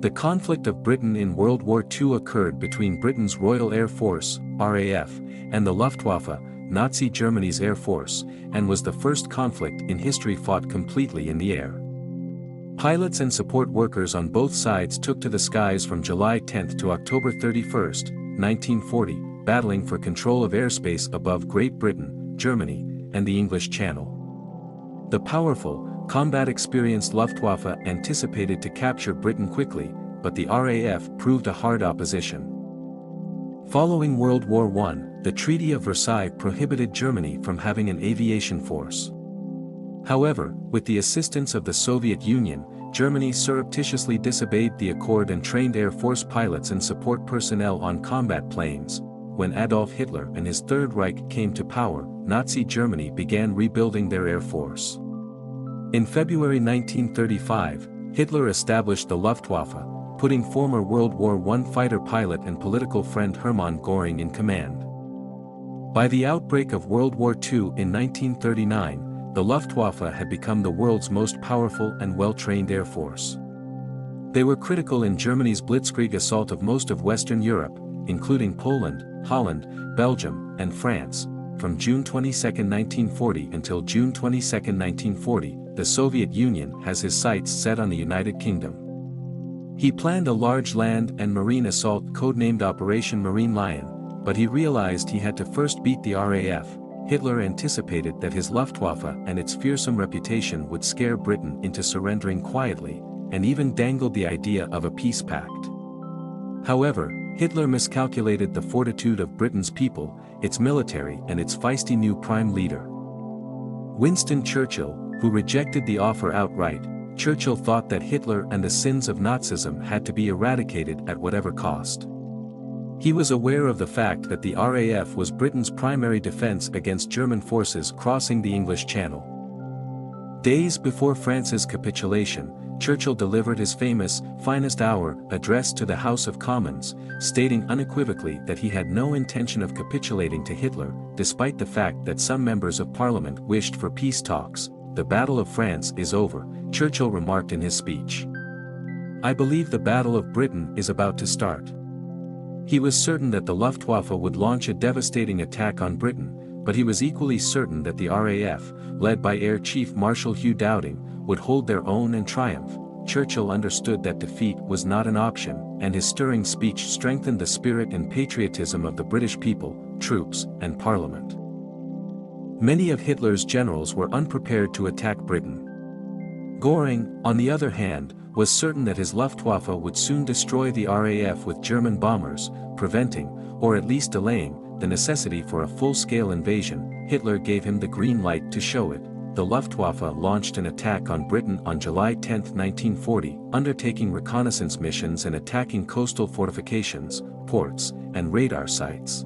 The conflict of Britain in World War II occurred between Britain's Royal Air Force, RAF, and the Luftwaffe, Nazi Germany's Air Force, and was the first conflict in history fought completely in the air. Pilots and support workers on both sides took to the skies from July 10 to October 31, 1940, battling for control of airspace above Great Britain, Germany, and the English Channel. The powerful, combat-experienced Luftwaffe anticipated to capture Britain quickly, but the RAF proved a hard opposition. Following World War I, the Treaty of Versailles prohibited Germany from having an aviation force. However, with the assistance of the Soviet Union, Germany surreptitiously disobeyed the accord and trained Air Force pilots and support personnel on combat planes. When Adolf Hitler and his Third Reich came to power, Nazi Germany began rebuilding their air force. In February 1935, Hitler established the Luftwaffe, putting former World War I fighter pilot and political friend Hermann Göring in command. By the outbreak of World War II in 1939, the Luftwaffe had become the world's most powerful and well-trained air force. They were critical in Germany's blitzkrieg assault of most of Western Europe, including Poland, Holland, Belgium, and France. From June 22, 1940 until June 22, 1940, the Soviet Union has his sights set on the United Kingdom. He planned a large land and marine assault codenamed Operation Marine Lion, but he realized he had to first beat the RAF. Hitler anticipated that his Luftwaffe and its fearsome reputation would scare Britain into surrendering quietly, and even dangled the idea of a peace pact. However, Hitler miscalculated the fortitude of Britain's people, its military and its feisty new prime leader. Winston Churchill, who rejected the offer outright, Churchill thought that Hitler and the sins of Nazism had to be eradicated at whatever cost. He was aware of the fact that the RAF was Britain's primary defense against German forces crossing the English Channel. Days before France's capitulation, Churchill delivered his famous "finest hour" address to the House of Commons, stating unequivocally that he had no intention of capitulating to Hitler, despite the fact that some members of Parliament wished for peace talks. "The Battle of France is over," Churchill remarked in his speech. "I believe the Battle of Britain is about to start." He was certain that the Luftwaffe would launch a devastating attack on Britain, but he was equally certain that the RAF, led by Air Chief Marshal Hugh Dowding, would hold their own and triumph. Churchill understood that defeat was not an option, and his stirring speech strengthened the spirit and patriotism of the British people, troops, and Parliament. Many of Hitler's generals were unprepared to attack Britain. Göring, on the other hand, was certain that his Luftwaffe would soon destroy the RAF with German bombers, preventing, or at least delaying, the necessity for a full-scale invasion. Hitler gave him the green light to show it. The Luftwaffe launched an attack on Britain on July 10, 1940, undertaking reconnaissance missions and attacking coastal fortifications, ports, and radar sites.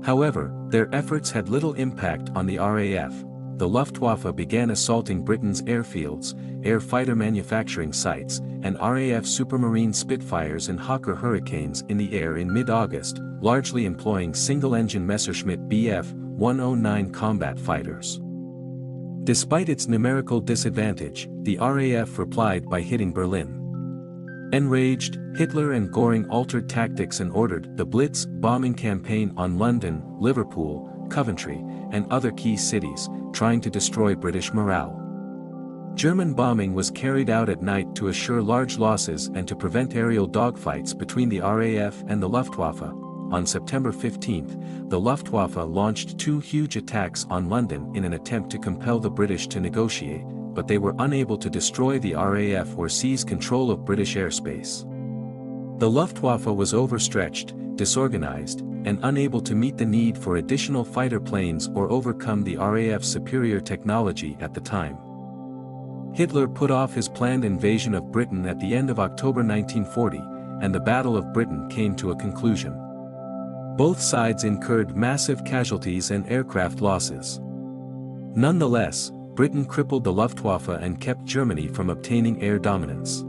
However, their efforts had little impact on the RAF. The Luftwaffe began assaulting Britain's airfields, air fighter manufacturing sites, and RAF Supermarine Spitfires and Hawker Hurricanes in the air in mid-August, largely employing single-engine Messerschmitt Bf 109 combat fighters. Despite its numerical disadvantage, the RAF replied by hitting Berlin. Enraged, Hitler and Göring altered tactics and ordered the Blitz bombing campaign on London, Liverpool, Coventry, and other key cities, trying to destroy British morale. German bombing was carried out at night to assure large losses and to prevent aerial dogfights between the RAF and the Luftwaffe. On September 15, the Luftwaffe launched two huge attacks on London in an attempt to compel the British to negotiate, but they were unable to destroy the RAF or seize control of British airspace. The Luftwaffe was overstretched, disorganized, and unable to meet the need for additional fighter planes or overcome the RAF's superior technology at the time. Hitler put off his planned invasion of Britain at the end of October 1940, and the Battle of Britain came to a conclusion. Both sides incurred massive casualties and aircraft losses. Nonetheless, Britain crippled the Luftwaffe and kept Germany from obtaining air dominance.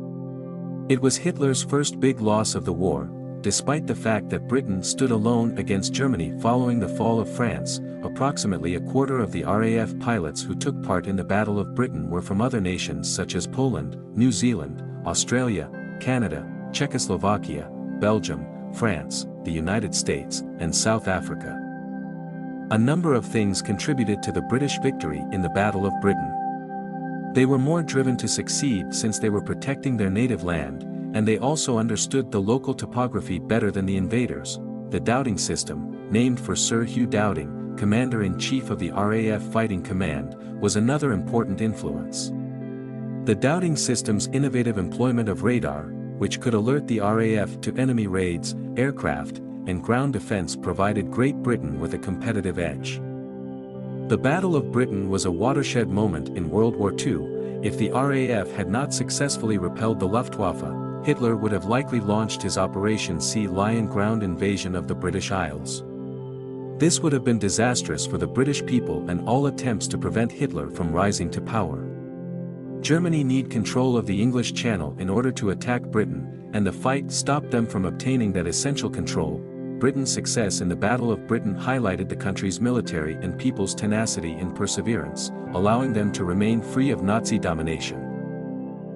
It was Hitler's first big loss of the war, despite the fact that Britain stood alone against Germany following the fall of France. Approximately a quarter of the RAF pilots who took part in the Battle of Britain were from other nations such as Poland, New Zealand, Australia, Canada, Czechoslovakia, Belgium, France, the United States, and South Africa. A number of things contributed to the British victory in the Battle of Britain. They were more driven to succeed since they were protecting their native land, and they also understood the local topography better than the invaders. The Dowding system, named for Sir Hugh Dowding, Commander-in-Chief of the RAF Fighting Command, was another important influence. The Dowding system's innovative employment of radar, which could alert the RAF to enemy raids, aircraft, and ground defense provided Great Britain with a competitive edge. The Battle of Britain was a watershed moment in World War II. If the RAF had not successfully repelled the Luftwaffe, Hitler would have likely launched his Operation Sea Lion ground invasion of the British Isles. This would have been disastrous for the British people and all attempts to prevent Hitler from rising to power. Germany needed control of the English Channel in order to attack Britain, and the fight stopped them from obtaining that essential control. Britain's success in the Battle of Britain highlighted the country's military and people's tenacity and perseverance, allowing them to remain free of Nazi domination.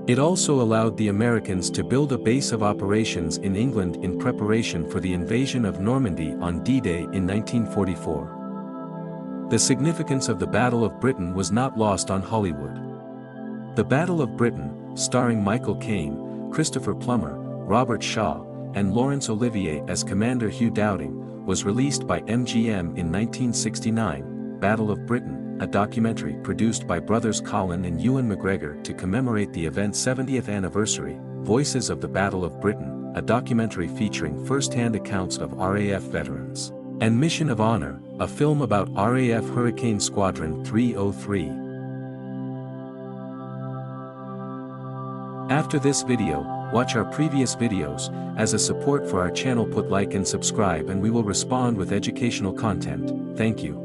It also allowed the Americans to build a base of operations in England in preparation for the invasion of Normandy on D-Day in 1944. The significance of the Battle of Britain was not lost on Hollywood. The Battle of Britain, starring Michael Caine, Christopher Plummer, Robert Shaw, and Laurence Olivier as Commander Hugh Dowding, was released by MGM in 1969. Battle of Britain, a documentary produced by brothers Colin and Ewan McGregor to commemorate the event's 70th anniversary. Voices of the Battle of Britain, a documentary featuring first-hand accounts of RAF veterans. And Mission of Honor, a film about RAF Hurricane Squadron 303. After this video, watch our previous videos. As a support for our channel, put like and subscribe, and we will respond with educational content. Thank you.